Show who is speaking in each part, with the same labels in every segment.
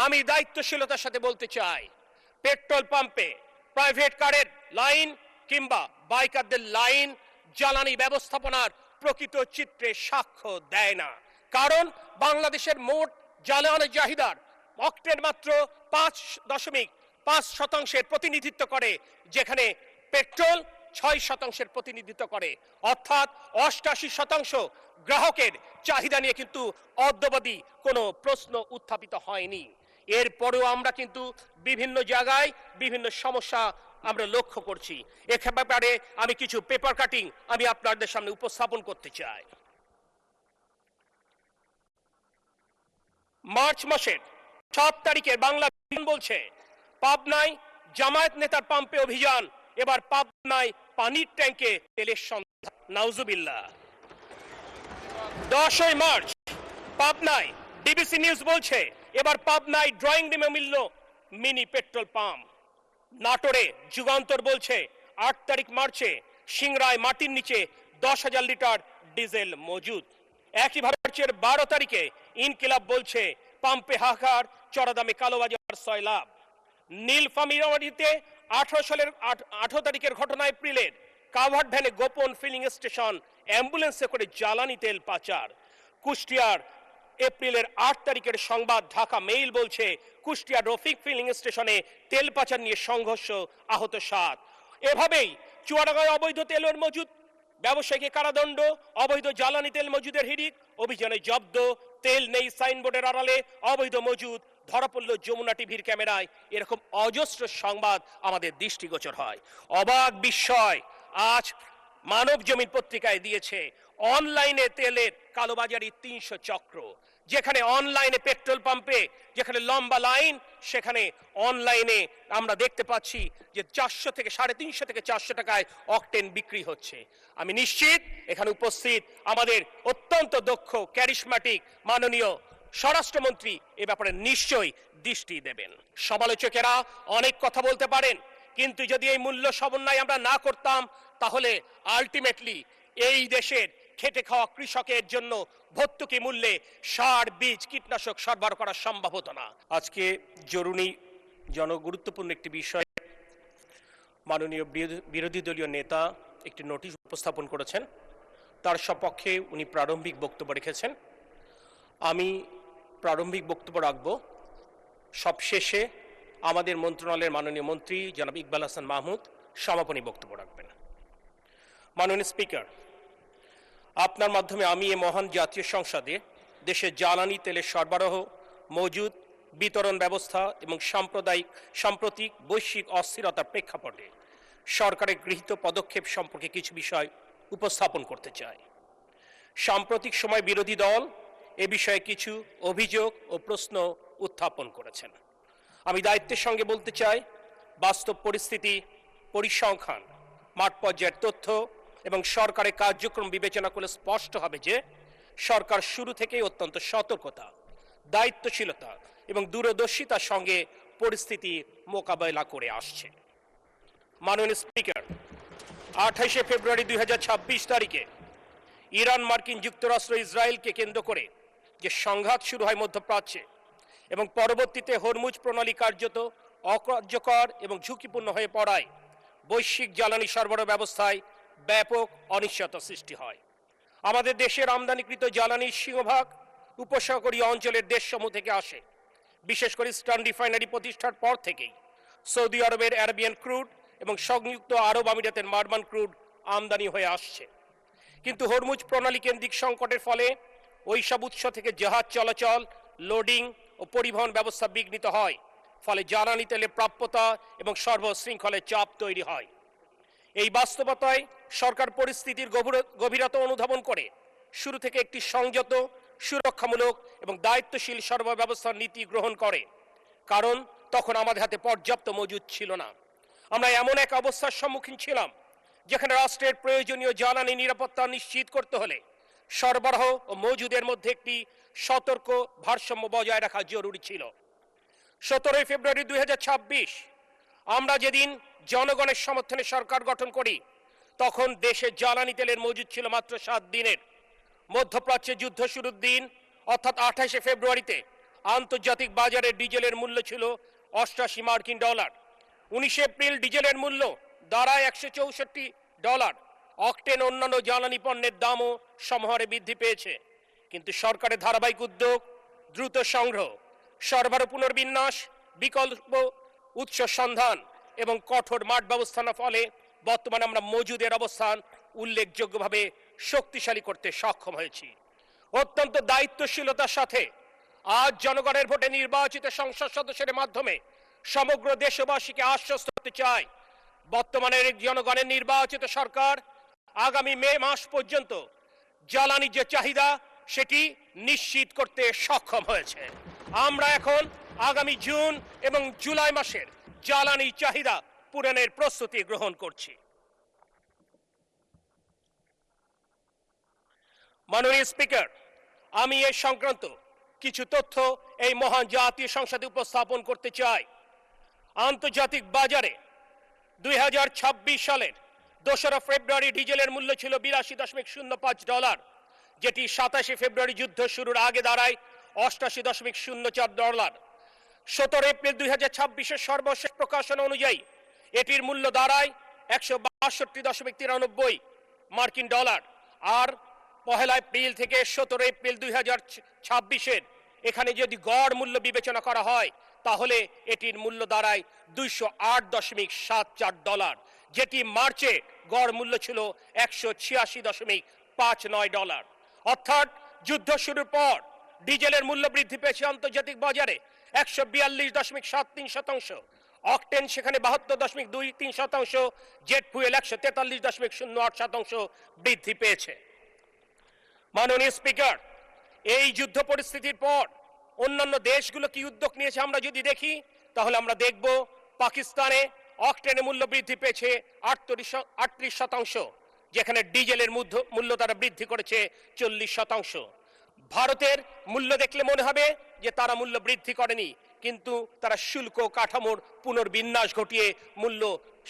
Speaker 1: আমি দায়িত্বশীলতার সাথে বলতে চাই, পেট্রোল পাম্পে প্রাইভেট কারের লাইন কিংবা বাইকারদের লাইন জ্বালানি ব্যবস্থাপনার প্রকৃত চিত্রে সাক্ষ্য দেয় না। কারণ বাংলাদেশের মোট জ্বালানি চাহিদার অক্টেন মাত্র 5.5% প্রতিনিধিত্ব করে, যেখানে পেট্রোল 6% প্রতিনিধিত্ব করে। অর্থাৎ 88% গ্রাহকের চাহিদা নিয়ে কিন্তু অদ্যাবধি কোনো প্রশ্ন উত্থাপিত হয়নি। এরপরেও আমরা কিন্তু বিভিন্ন জায়গায় বিভিন্ন সমস্যা আমরা লক্ষ্য করছি। এ ব্যাপারে আমি কিছু পেপার কাটিং আমি আপনাদের সামনে উপস্থাপন করতে চাই। মার্চ মাসের 7 তারিখে বাংলা বলছে, পাবনায় জামায়াত নেতার পাম্পে অভিযান, এবার পাবনায় পানির ট্যাঙ্কে তেলের সন্ধান। নাউজুবিল্লাহ। 10 মার্চ পাবনায় ডিবিসি নিউজ বলছে, এবার পাবনায় ড্রয়িং রুমে মিলল মিনি পেট্রোল পাম্প। নাটোরে যুগান্তর বলছে, 8 তারিখ মার্চে সিংড়ায় মাটির নিচে 10,000 লিটার ডিজেল মজুদ। একইভাবে মার্চের 12 তারিখে ইনকিলাব বলছে, পাম্পে হাহাকার, চড়া দামে কালোবাজার, সয়লাভ। নীলফামারীতে 18 সালের 18 তারিখের ঘটনা এপ্রিলের কাভার্ড ভ্যানে গোপন ফিলিং স্টেশন অ্যাম্বুলেন্সে করে জ্বালানি তেল পাচার। কুষ্টিয়ার এপ্রিলের 8 তারিখের সংবাদ ঢাকা মেইল বলছে, কুষ্টিয়ার রফিক ফিলিং স্টেশনে তেল পাচার নিয়ে সংঘর্ষ, আহত 7। এভাবেই চুয়াডাঙ্গায় অবৈধ তেলের মজুদ, ব্যবসায়ীকে কারাদণ্ড, অবৈধ জ্বালানি তেল মজুদের হিড়িক, অভিযানে জব্দ, তেল নেই সাইনবোর্ডের আড়ালে অবৈধ মজুদ, ধরা পড়ল যমুনা টিভির ক্যামেরায়। এরকম অজস্র সংবাদ আমাদের দৃষ্টিগোচর হয়। অবাক বিস্ময় আজ মানব জমিন পত্রিকায় দিয়েছে, অনলাইনে তেলের কালোবাজারি 300 চক্র। যেখানে অনলাইনে পেট্রোল পাম্পে যেখানে লম্বা লাইন, সেখানে অনলাইনে আমরা দেখতে পাচ্ছি যে 400 থেকে 350 থেকে 400 টাকায় অকটেন বিক্রি হচ্ছে। আমি নিশ্চিত এখানে উপস্থিত আমাদের অত্যন্ত দক্ষ ক্যারিশম্যাটিক মাননীয় স্বরাষ্ট্রমন্ত্রী এ ব্যাপারে নিশ্চয়ই দৃষ্টি দেবেন। সমালোচকেরা অনেক কথা বলতে পারেন, কিন্তু যদি এই মূল্য সমন্বয় আমরা না করতাম, তাহলে আলটিমেটলি এই দেশের খেটে খাওয়া কৃষকের জন্য ভর্তুকি মূল্যে সার, বীজ, কীটনাশক সরবরাহ করা সম্ভব হতো না। আজকে জরুরি জনগুরুত্বপূর্ণ একটি বিষয় মাননীয় বিরোধী দলীয় নেতা একটি নোটিশ উপস্থাপন করেছেন, তার সপক্ষে উনি প্রারম্ভিক বক্তব্য রেখেছেন। আমি প্রারম্ভিক বক্তব্য রাখব, সবশেষে আমাদের মন্ত্রণালয়ের মাননীয় মন্ত্রী জনাব ইকবাল হাসান মাহমুদ সমাপনী বক্তব্য রাখবেন। মাননীয় স্পিকার, আপনার মাধ্যমে আমি এই মহান জাতীয় সংসদে দেশের জ্বালানি তেলের সরবরাহ, মজুদ, বিতরণ ব্যবস্থা এবং সাম্প্রতিক বৈশ্বিক অস্থিরতার প্রেক্ষাপটে সরকারের গৃহীত পদক্ষেপ সম্পর্কে কিছু বিষয় উপস্থাপন করতে চাই। সাম্প্রতিক সময় বিরোধী দল এ বিষয়ে কিছু অভিযোগ ও প্রশ্ন উত্থাপন করেছেন। আমি দায়িত্বের সঙ্গে বলতে চাই, বাস্তব পরিস্থিতি, পরিসংখ্যান, মাঠ পর্যায়ের তথ্য এবং সরকারের কার্যক্রম বিবেচনা করলে স্পষ্ট হবে যে সরকার শুরু থেকেই অত্যন্ত সতর্কতা, দায়িত্বশীলতা এবং দূরদর্শিতার সঙ্গে পরিস্থিতি মোকাবেলা করে আসছে। মাননীয় স্পিকার, 28 ফেব্রুয়ারি 2026 তারিখে ইরান, মার্কিন যুক্তরাষ্ট্র, ইসরায়েলকে কেন্দ্র করে যে সংঘাত শুরু হয় মধ্যপ্রাচ্যে এবং পরবর্তীতে হরমুজ প্রণালী কার্যত অকার্যকর এবং ঝুঁকিপূর্ণ হয়ে পড়ায় বৈশ্বিক জ্বালানি সরবরাহ ব্যবস্থায় ব্যাপক অনিশ্চয়তা সৃষ্টি হয়। আমাদের দেশের আমদানিকৃত জ্বালানির সিংহভাগ উপসাগরীয় অঞ্চলের দেশসমূহ থেকে আসে। বিশেষ করে ইস্টার্ন রিফাইনারি প্রতিষ্ঠার পর থেকেই সৌদি আরবের অ্যারাবিয়ান ক্রুড এবং সংযুক্ত আরব আমিরাতের মারমান ক্রুড আমদানি হয়ে আসছে। কিন্তু হরমুজ প্রণালী কেন্দ্রিক সংকটের ফলে ওইসব উৎস থেকে জাহাজ চলাচল, লোডিং ও পরিবহন ব্যবস্থা বিঘ্নিত হয়। ফলে জ্বালানি তেলের প্রাপ্যতা এবং সর্বশৃঙ্খলে চাপ তৈরি হয়। এই বাস্তবতায় সরকার পরিস্থিতির গভীরতা অনুধাবন করে শুরু থেকে একটি সংযত, সুরক্ষামূলক এবং দায়িত্বশীল সরবরাহ ব্যবস্থার নীতি গ্রহণ করে। কারণ তখন আমাদের হাতে পর্যাপ্ত মজুদ ছিল না। আমরা এমন এক অবস্থার সম্মুখীন ছিলাম যেখানে রাষ্ট্রের প্রয়োজনীয় জ্বালানি নিরাপত্তা নিশ্চিত করতে হলে সরবরাহ ও মজুদের মধ্যে একটি সতর্ক ভারসাম্য বজায় রাখা জরুরি ছিল। 17 ফেব্রুয়ারি 2026 আমরা যেদিন জনগণের সমর্থনে সরকার গঠন করি, তখন দেশে জ্বালানি তেলের মজুদ ছিল মাত্র 7 দিনের। মধ্যপ্রাচ্যে যুদ্ধ শুরুর দিন অর্থাৎ 28 ফেব্রুয়ারিতে আন্তর্জাতিক বাজারে ডিজেলের মূল্য ছিল 88 মার্কিন ডলার। 19 এপ্রিল ডিজেলের মূল্য দাঁড়ায় 164 ডলার। অকটেন অন্যান্য জ্বালানি পণ্যের দামও সমহারে বৃদ্ধি পেয়েছে। কিন্তু সরকারের ধারাবাহিক উদ্যোগ, দ্রুত সংগ্রহ, সরবরাহ পুনর্বিন্যাস, বিকল্প উৎস সন্ধান এবং কঠোর মাঠ ব্যবস্থাপনার ফলে বর্তমানে আমরা মজুদের অবস্থান উল্লেখযোগ্যভাবে শক্তিশালী করতে সক্ষম হয়েছি। অত্যন্ত দায়িত্বশীলতার সাথে আজ জনগণের ভোটে নির্বাচিত সংসদ সদস্যের মাধ্যমে সমগ্র দেশবাসীকে আশ্বস্ত করতে চাই, বর্তমানের জনগণের নির্বাচিত সরকার আগামী মে মাস পর্যন্ত জ্বালানির যে চাহিদা সেটি নিশ্চিত করতে সক্ষম হয়েছে। আমরা এখন আগামী জুন এবং জুলাই মাসের জ্বালানি চাহিদা পূরণের প্রস্তুতি গ্রহণ করছি। মাননীয় স্পিকার, আমি এই সংক্রান্ত কিছু তথ্য এই মহান জাতীয় সংসদে উপস্থাপন করতে চাই। আন্তর্জাতিক বাজারে 2026 সালের 2 ফেব্রুয়ারি ডিজেলের মূল্য ছিল 82.05 ডলার, যেটি 27 ফেব্রুয়ারি যুদ্ধ শুরুর আগে দাঁড়ায় 88.04 ডলার। 17 এপ্রিল 2026 সর্বশেষ প্রকাশনা অনুযায়ী এটির মূল্য দাঁড়ায় 162.93 মার্কিন ডলার। আর 1 এপ্রিল থেকে 17 এপ্রিল 2026 এখানে যদি গড় মূল্য বিবেচনা করা হয় তাহলে এটির মূল্য দাঁড়ায় 208.74 ডলার, যেটি মার্চে গড় মূল্য ছিল 186.59 ডলার। অর্থাৎ যুদ্ধ শুরুর পর ডিজেলের মূল্য বৃদ্ধি পেয়েছে আন্তর্জাতিক বাজারে 142.73%, অকটেন সেখানে 72.23%, জেট ফুয়েল 143.08% বৃদ্ধি পেয়েছে। মাননীয় স্পিকার, এই যুদ্ধ পরিস্থিতির পর অন্যান্য দেশগুলো কি উদ্যোগ নিয়েছে আমরা যদি দেখি তাহলে আমরা দেখব পাকিস্তানে অকটেনের মূল্য বৃদ্ধি পেয়েছে 38%, যেখানে ডিজেলের মূল্য তারা বৃদ্ধি করেছে 40%। ভারতের মূল্য দেখলে মনে হবে যে তারা মূল্য বৃদ্ধি করেনি, কিন্তু তারা শুল্ক কাঠামোর পুনর্বিন্যাস ঘটিয়ে মূল্য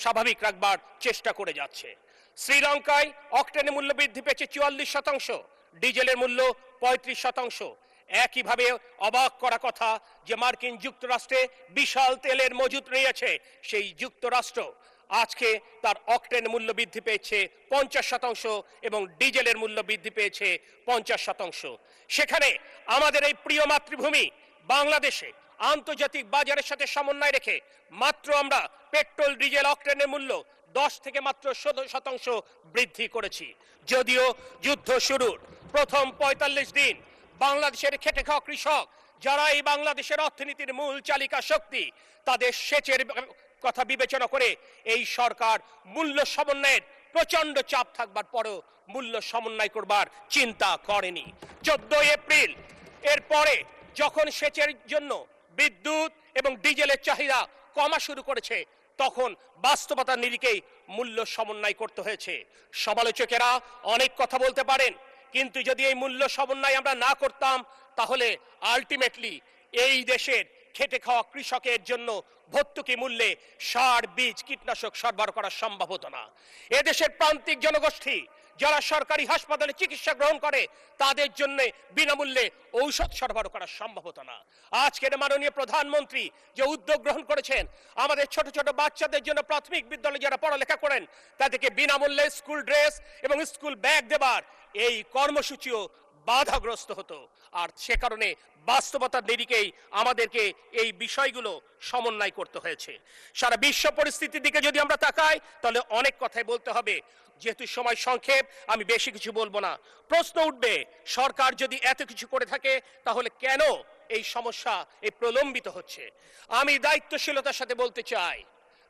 Speaker 1: স্বাভাবিক রাখবার চেষ্টা করে যাচ্ছে। শ্রীলঙ্কায় অকটেনের মূল্য বৃদ্ধি পেয়েছে 44%, ডিজেলের মূল্য 35%। একইভাবে অবাক করা কথা যে মার্কিন যুক্তরাষ্ট্রে বিশাল তেলের মজুত রয়েছে, সেই যুক্তরাষ্ট্র আজকে তার অকটেন মূল্য বৃদ্ধি পেয়েছে 50% এবং ডিজেলের মূল্য বৃদ্ধি পেয়েছে 50%। সেখানে আমাদের এই প্রিয় মাতৃভূমি বাংলাদেশে আন্তর্জাতিক বাজারের সাথে সমন্বয় রেখে মাত্র আমরা পেট্রোল, ডিজেল, অকটেনের মূল্য 10 থেকে মাত্র 17% বৃদ্ধি করেছি। যদিও যুদ্ধ শুরুর প্রথম 45 দিন বাংলাদেশের খেটে খাওয়া কৃষক, যারা এই বাংলাদেশের অর্থনীতির মূল চালিকা শক্তি, তাদের সেচের কথা বিবেচনা করে এই সরকার মূল্য সমন্বয়ের প্রচন্ড চাপ থাকবার পরেও মূল্য সমন্বয় করবার চিন্তা করেনি। 14 এপ্রিল এর পরে যখন সেচের জন্য বিদ্যুৎ এবং ডিজেলের চাহিদা কমা শুরু করেছে তখন বাস্তবতার নিরিখেই মূল্য সমন্বয় করতে হয়েছে। সমালোচকেরা অনেক কথা বলতে পারেন, কিন্তু যদি এই মূল্য সমন্বয় আমরা না করতাম তাহলে আলটিমেটলি এই দেশের খেটে খাওয়া কৃষকের জন্য ভর্তুকি মূল্যে সার, বীজ, কীটনাশক সরবরাহ করা সম্ভব হতো না। এদেশের প্রান্তিক জনগোষ্ঠী যারা সরকারি হাসপাতালে চিকিৎসা গ্রহণ করে তাদের জন্য বিনামূল্যে ঔষধ সরবরাহ করা সম্ভব হতো না। আজকের মাননীয় প্রধানমন্ত্রী যে উদ্যোগ গ্রহণ করেছেন আমাদের ছোট ছোট বাচ্চাদের জন্য প্রাথমিক বিদ্যালয়ে যারা পড়ালেখা করেন তাদেরকে বিনামূল্যে স্কুল ড্রেস এবং স্কুল ব্যাগ দেবার এই কর্মসূচিও বাধাগ্রস্ত হতো। আর সে কারণে বাস্তবতার নিরিখেই আমাদেরকে এই বিষয়গুলো সমন্বয় করতে হয়েছে। সারা বিশ্ব পরিস্থিতির দিকে যদি আমরা তাকাই তাহলে অনেক কথাই বলতে হবে, যেহেতু সময় সংক্ষেপ আমি বেশি কিছু বলবো না। প্রশ্ন উঠবে, সরকার যদি এত কিছু করে থাকে তাহলে কেন এই সমস্যা এই প্রলম্বিত হচ্ছে? আমি দায়িত্বশীলতার সাথে বলতে চাই,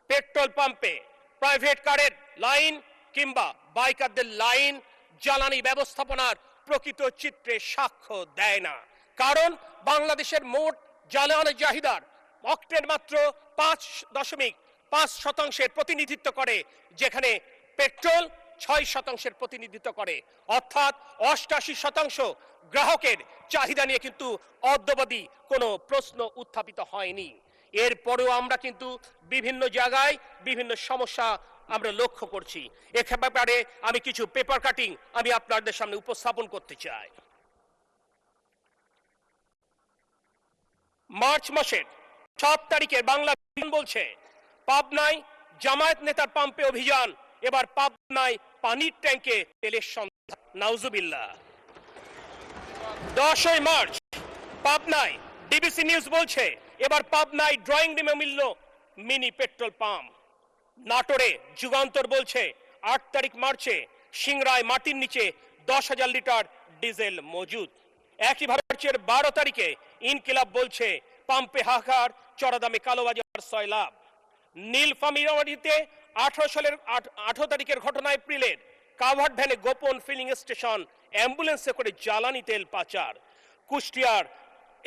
Speaker 1: পেট্রোল পাম্পে প্রাইভেট কারের লাইন কিংবা বাইকারদের লাইন জ্বালানি ব্যবস্থাপনার প্রকৃত চিত্রে সাক্ষ্য দেয় না। কারণ বাংলাদেশের মোট জ্বালানি চাহিদার অকটেন মাত্র 5.5% প্রতিনিধিত্ব করে, যেখানে পেট্রোল 6% প্রতিনিধিত্ব করে। অর্থাৎ 88% গ্রাহকের চাহিদা নিয়ে কিন্তু অদ্যাবধি কোনো প্রশ্ন উত্থাপিত হয়নি। এরপরেও আমরা কিন্তু বিভিন্ন জায়গায় বিভিন্ন সমস্যা আমরা লক্ষ্য করছি। এ ব্যাপারে আমি কিছু পেপার কাটিং আমি আপনাদের সামনে উপস্থাপন করতে চাই। মার্চ মাসের 7 তারিখে বাংলা বলছে পাবনায় জামায়াত নেতার পাম্পে অভিযান, এবার পাবনায় পানির ট্যাঙ্কে তেলের সন্ধান। নাউজুবিল্লাহ। 10 মার্চ পাবনায় ডিবিসি নিউজ বলছে এবার পাবনায় ড্রয়িং রুমে মিলল মিনি পেট্রোল পাম্প। নাটোরে যুগান্তর বলছে 8 তারিখ মার্চে সিংড়ায় মাটির নিচে 10,000 লিটার ডিজেল মজুদ। একইভাবে মার্চের 12 তারিখে ইনকিলাব বলছে পাম্পে হাহাকার, চড়া দামে কালোবাজার সয়লাভ। নীলফামারীতে 18 তারিখের ঘটনা এপ্রিলের কাভার্ড ভ্যানে গোপন ফিলিং স্টেশন, অ্যাম্বুলেন্সে করে জ্বালানি তেল পাচার। কুষ্টিয়ার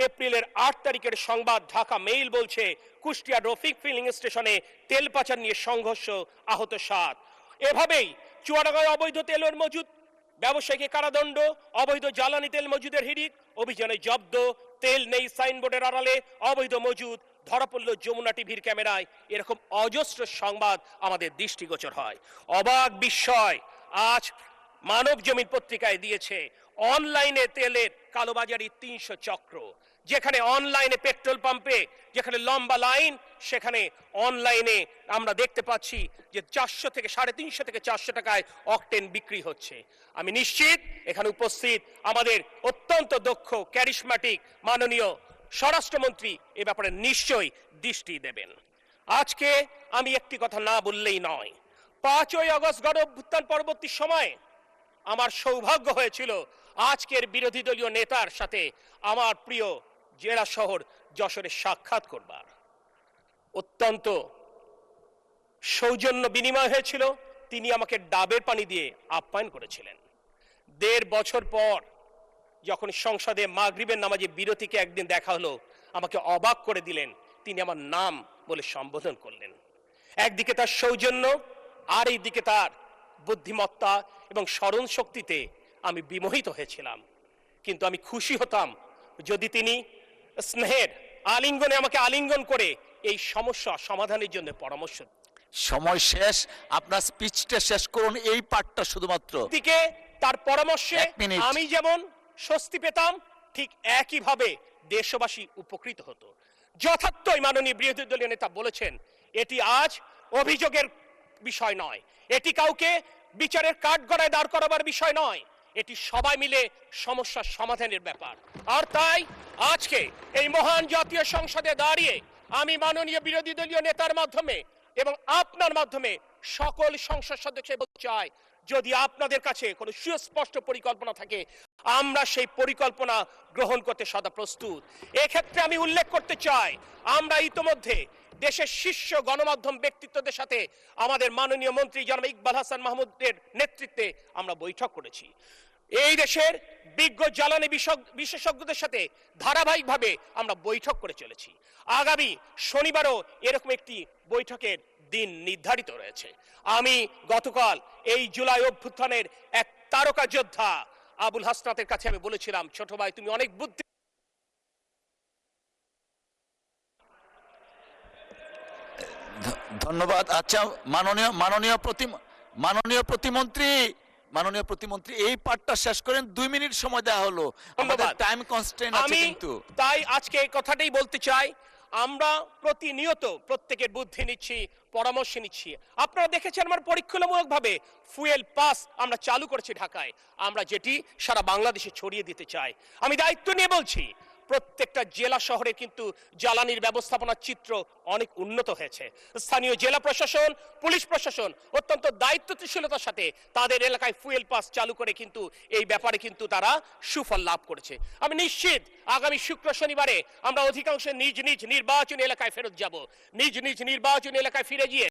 Speaker 1: এপ্রিলের 8 তারিখের সংবাদ ঢাকা মেইল বলছে কুষ্টিয়ার রফিক ফিলিং স্টেশনে তেল পাচার নিয়ে সংঘর্ষ, আহত 7। এভাবেই চুয়াডাঙ্গায় অবৈধ তেলের মজুদ, ব্যবসায়ীকে কারাদণ্ড, অবৈধ জ্বালানি তেল মজুদের হিড়িক, অভিযানে জব্দ, তেল নেই সাইনবোর্ডের আড়ালে অবৈধ মজুদ, ধরা পড়ল যমুনা টিভির ক্যামেরায়। এরকম অজস্র সংবাদ আমাদের দৃষ্টিগোচর হয়। অবাক বিস্ময় আজ মানব জমিন পত্রিকায় দিয়েছে অনলাইনে তেলের কালোবাজারি 300 চক্র। যেখানে অনলাইনে পেট্রোল পাম্পে যেখানে লম্বা লাইন, সেখানে অনলাইনে আমরা দেখতে পাচ্ছি যে 400 থেকে 350 থেকে 400 টাকায় অকটেন বিক্রি হচ্ছে। আমি নিশ্চিত এখানে উপস্থিত আমাদের অত্যন্ত দক্ষ ক্যারিশম্যাটিক মাননীয় স্বরাষ্ট্রমন্ত্রী এ ব্যাপারে নিশ্চয়ই দৃষ্টি দেবেন। আজকে আমি একটি কথা না বললেই নয়। 5ই আগস্ট গণ অভ্যুত্থান পরবর্তী সময়ে আমার সৌভাগ্য হয়েছিল আজকের বিরোধী দলীয় নেতার সাথে আমার প্রিয় জেলা শহর যশোরে সাক্ষাৎ করবার। অত্যন্ত সৌজন্য বিনিময় হয়েছিল। তিনি আমাকে ডাবের পানি দিয়ে আপ্যায়ন করেছিলেন। 1.5 বছর পর যখন সংসদে মাগরিবের নামাজে বিরতিকে একদিন দেখা হলো, আমাকে অবাক করে দিলেন। তিনি আমার নাম বলে সম্বোধন করলেন। একদিকে তার সৌজন্য, আর এইদিকে তার বুদ্ধিমত্তা এবং স্মরণ শক্তিতে আমি বিমোহিত হয়েছিলাম। কিন্তু আমি খুশি হতাম যদি তিনি স্নেহের আলিঙ্গনে আমাকে আলিঙ্গন করে এই সমস্যা সমাধানের জন্য পরামর্শ।
Speaker 2: সময় শেষ, আপনার স্পিচটা শেষ করুন, এই পার্টটা শুধুমাত্র।
Speaker 1: দিকে তার পরামর্শে আমি যেমন স্বস্তি পেতাম, ঠিক একইভাবে দেশবাসী উপকৃত হতো। যথার্থই মাননীয় বিরোধী দলীয় নেতা বলেছেন, এটি আজ অভিযোগের বিষয় নয়, এটি কাউকে বিচারের কাঠগড়ায় দাঁড় করাবার বিষয় নয়, এটি সবাই মিলে সমস্যার সমাধানের ব্যাপার। আর তাই আজকে এই মহান জাতীয় সংসদে দাঁড়িয়ে আমি মাননীয় বিরোধী দলীয় নেতার মাধ্যমে এবং আপনার মাধ্যমে সকল সংসদ সদস্য বলতে চাই, যদি আপনাদের কাছে কোনো সুস্পষ্ট পরিকল্পনা থাকে, আমরা সেই পরিকল্পনা গ্রহণ করতে সদা প্রস্তুত। এক্ষেত্রে আমি উল্লেখ করতে চাই, আমরা ইতোমধ্যে দেশের শীর্ষ গণমাধ্যম ব্যক্তিত্বদের সাথে আমাদের মাননীয় মন্ত্রী জনাব ইকবাল হাসান মাহমুদের নেতৃত্বে আমরা বৈঠক করেছি। এই দেশের বিজ্ঞ জ্বালানি বিশেষজ্ঞদের সাথে ধারাবাহিকভাবে আমরা বৈঠক করে চলেছি। আগামী শনিবারও এরকম একটি বৈঠকের দিন নির্ধারিত রয়েছে। আমি গতকাল এই জুলাই অভ্যুত্থানের এক তারকা যোদ্ধা আবুল হাসনাতের কাছে আমি বলেছিলাম, ছোট ভাই তুমি অনেক বুদ্ধি।
Speaker 2: ধন্যবাদ। আচ্ছা, মাননীয় প্রতিমন্ত্রী এই পার্টটা শেষ করেন। 2 মিনিট সময় দেওয়া হলো, আমাদের টাইম কনস্ট্রেইন আছে। কিন্তু
Speaker 1: তাই আজকে এই কথাটাই বলতে চাই, আমরা প্রতিনিয়ত প্রত্যেকের বুদ্ধি নিচ্ছি, পরামর্শ নিচ্ছি। আপনারা দেখেছেন আমার পরীক্ষামূলকভাবে ফুয়েল পাস আমরা চালু করেছি ঢাকায়, আমরা যেটি সারা বাংলাদেশে ছড়িয়ে দিতে চাই। আমি দায়িত্ব নিয়ে বলছি, প্রত্যেকটা জেলা শহরে কিন্তু জ্বালানির ব্যবস্থাপনার চিত্র অনেক উন্নত হয়েছে। স্থানীয় জেলা প্রশাসন, পুলিশ প্রশাসন অত্যন্ত দায়িত্বশীলতার সাথে তাদের এলাকায় ফুয়েল পাস চালু করে কিন্তু এই ব্যাপারে কিন্তু তারা সুফল লাভ করেছে। আমি নিশ্চিত আগামী শুক্র শনিবারে আমরা অধিকাংশ নিজ নিজ নির্বাচনী এলাকায় ফেরত যাব। নিজ নিজ নির্বাচনী এলাকায় ফিরে গিয়ে